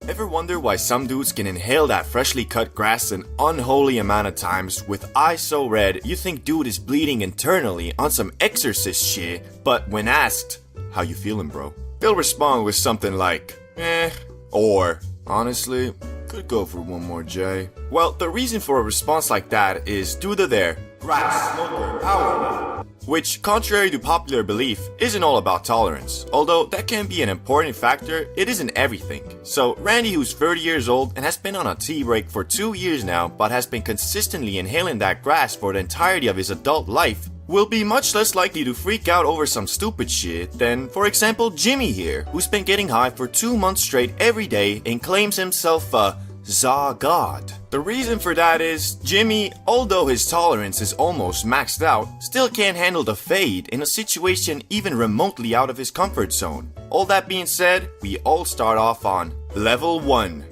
Ever wonder why some dudes can inhale that freshly cut grass an unholy amount of times with eyes so red you think dude is bleeding internally on some exorcist shit, but when asked, how you feeling bro? They'll respond with something like, or, honestly, could go for one more J. Well, the reason for a response like that is due to their grass smoker power, which, contrary to popular belief, isn't all about tolerance. Although that can be an important factor, it isn't everything. So Randy, who's 30 years old and has been on a tea break for 2 years now, but has been consistently inhaling that grass for the entirety of his adult life, will be much less likely to freak out over some stupid shit than, for example, Jimmy here, who's been getting high for 2 months straight every day and claims himself a Zaza God. The reason for that is, Jimmy, although his tolerance is almost maxed out, still can't handle the fade in a situation even remotely out of his comfort zone. All that being said, we all start off on level 1.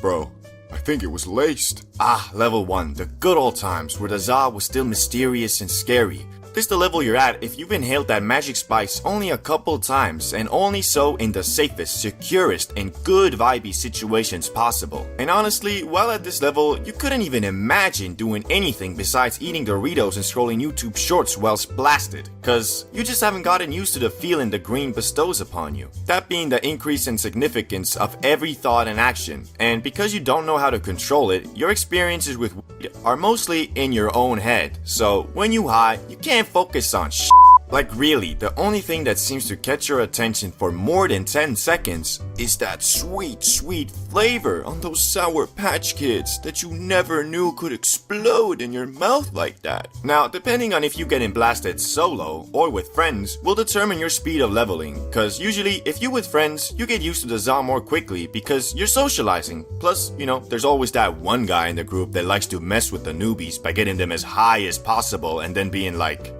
Bro, I think it was laced. Level 1, the good old times where the Za was still mysterious and scary. This is the level you're at if you've inhaled that magic spice only a couple times, and only so in the safest, securest, and good vibey situations possible. And honestly, while at this level, you couldn't even imagine doing anything besides eating Doritos and scrolling YouTube shorts while blasted, cause you just haven't gotten used to the feeling the green bestows upon you. That being the increase in significance of every thought and action, and because you don't know how to control it, your experiences with weed are mostly in your own head. So when you high, you can't focus on shit. Like really, the only thing that seems to catch your attention for more than 10 seconds is that sweet, sweet flavor on those Sour Patch Kids that you never knew could explode in your mouth like that. Now, depending on if you getting blasted solo or with friends will determine your speed of leveling, cause usually if you with friends, you get used to the Za more quickly because you're socializing. Plus, you know, there's always that one guy in the group that likes to mess with the newbies by getting them as high as possible and then being like,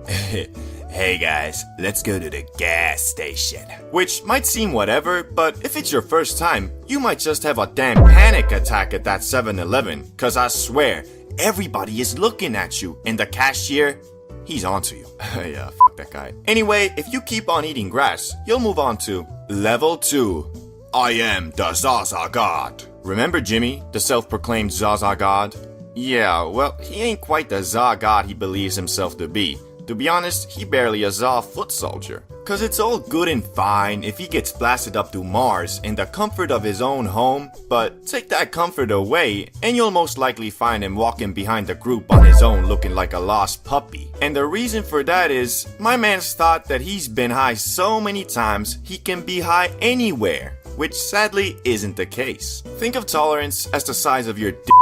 hey guys, let's go to the gas station. Which might seem whatever, but if it's your first time, you might just have a damn panic attack at that 7-Eleven. Cause I swear, everybody is looking at you, and the cashier, he's onto you. Yeah, fuck that guy. Anyway, if you keep on eating grass, you'll move on to level 2. I am the Zaza God. Remember Jimmy, the self-proclaimed Zaza God? Yeah, well, he ain't quite the Za God he believes himself to be. To be honest, he barely a Za foot soldier. Cause it's all good and fine if he gets blasted up to Mars in the comfort of his own home, but take that comfort away and you'll most likely find him walking behind the group on his own looking like a lost puppy. And the reason for that is, my man's thought that he's been high so many times he can be high anywhere, which sadly isn't the case. Think of tolerance as the size of your dick.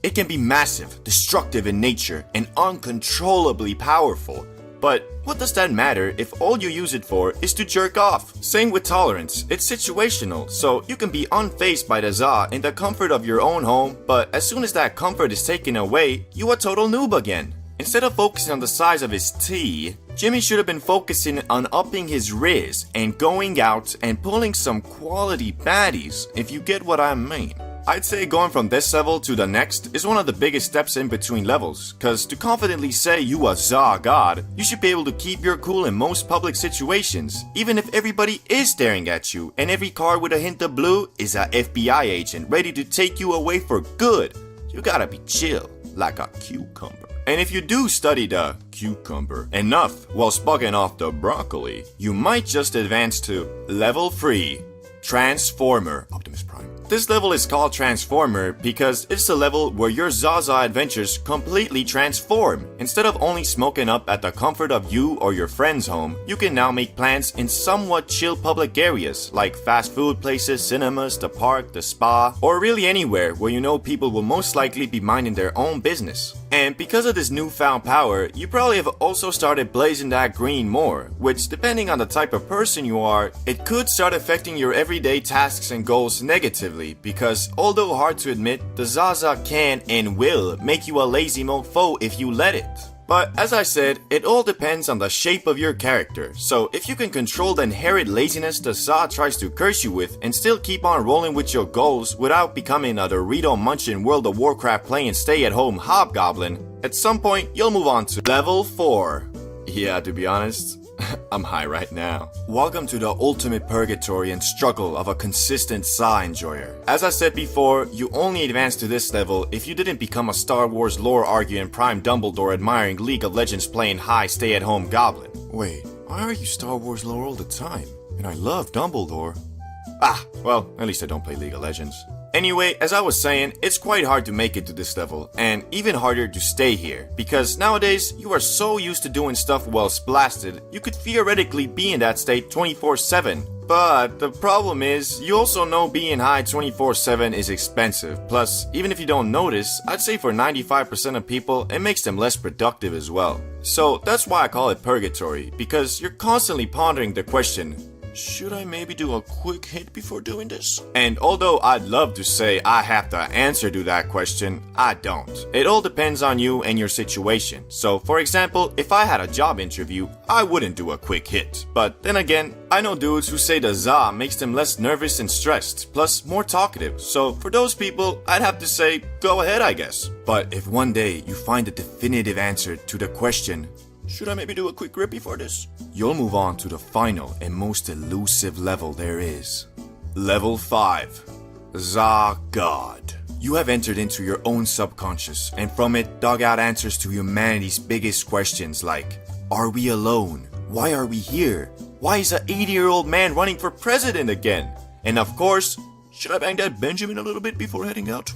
It can be massive, destructive in nature, and uncontrollably powerful. But what does that matter if all you use it for is to jerk off? Same with tolerance, it's situational, so you can be unfazed by the Za in the comfort of your own home, but as soon as that comfort is taken away, you a total noob again. Instead of focusing on the size of his T, Jimmy should have been focusing on upping his riz and going out and pulling some quality baddies, if you get what I mean. I'd say going from this level to the next is one of the biggest steps in between levels, cause to confidently say you a Za God, you should be able to keep your cool in most public situations, even if everybody is staring at you and every car with a hint of blue is a FBI agent ready to take you away for good. You gotta be chill, like a cucumber. And if you do study the cucumber enough while spugging off the broccoli, you might just advance to level 3, Transformer Optimus Prime. This level is called Transformer because it's the level where your Zaza adventures completely transform. Instead of only smoking up at the comfort of you or your friend's home, you can now make plans in somewhat chill public areas like fast food places, cinemas, the park, the spa, or really anywhere where you know people will most likely be minding their own business. And because of this newfound power, you probably have also started blazing that green more, which depending on the type of person you are, it could start affecting your everyday tasks and goals negatively. Because although hard to admit, the Zaza can and will make you a lazy mofo if you let it. But as I said, it all depends on the shape of your character, so if you can control the inherent laziness the Za tries to curse you with and still keep on rolling with your goals without becoming a Dorito munching World of Warcraft playing stay-at-home hobgoblin, at some point you'll move on to level 4. Yeah, to be honest, I'm high right now. Welcome to the ultimate purgatory and struggle of a consistent Za enjoyer. As I said before, you only advance to this level if you didn't become a Star Wars lore arguing Prime Dumbledore admiring League of Legends playing high stay-at-home goblin. Wait, why are you Star Wars lore all the time? And I love Dumbledore. Well, at least I don't play League of Legends. Anyway, as I was saying, it's quite hard to make it to this level, and even harder to stay here, because nowadays, you are so used to doing stuff while blasted, you could theoretically be in that state 24/7. But the problem is, you also know being high 24/7 is expensive. Plus, even if you don't notice, I'd say for 95% of people, it makes them less productive as well. So that's why I call it purgatory, because you're constantly pondering the question, should I maybe do a quick hit before doing this? And although I'd love to say I have the answer to that question, I don't. It all depends on you and your situation. So for example, if I had a job interview, I wouldn't do a quick hit. But then again, I know dudes who say the Za makes them less nervous and stressed, plus more talkative. So for those people, I'd have to say, go ahead I guess. But if one day you find the definitive answer to the question, should I maybe do a quick rip before this? You'll move on to the final and most elusive level there is. Level 5. Zaza God. You have entered into your own subconscious and from it dug out answers to humanity's biggest questions like, are we alone? Why are we here? Why is an 80-year-old man running for president again? And of course, should I bang that Benjamin a little bit before heading out?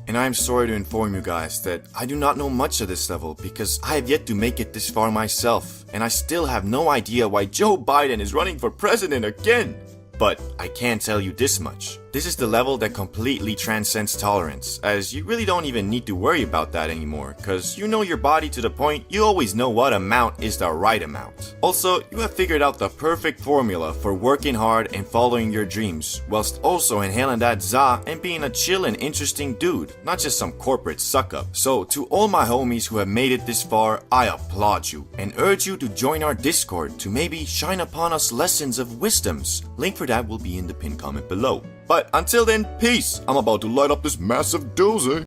And I'm sorry to inform you guys that I do not know much of this level because I have yet to make it this far myself, and I still have no idea why Joe Biden is running for president again. But I can tell you this much. This is the level that completely transcends tolerance, as you really don't even need to worry about that anymore, cause you know your body to the point you always know what amount is the right amount. Also, you have figured out the perfect formula for working hard and following your dreams, whilst also inhaling that Za and being a chill and interesting dude, not just some corporate suck-up. So to all my homies who have made it this far, I applaud you, and urge you to join our Discord to maybe shine upon us lessons of wisdoms. Link for that will be in the pinned comment below. But until then, peace! I'm about to light up this massive doozy.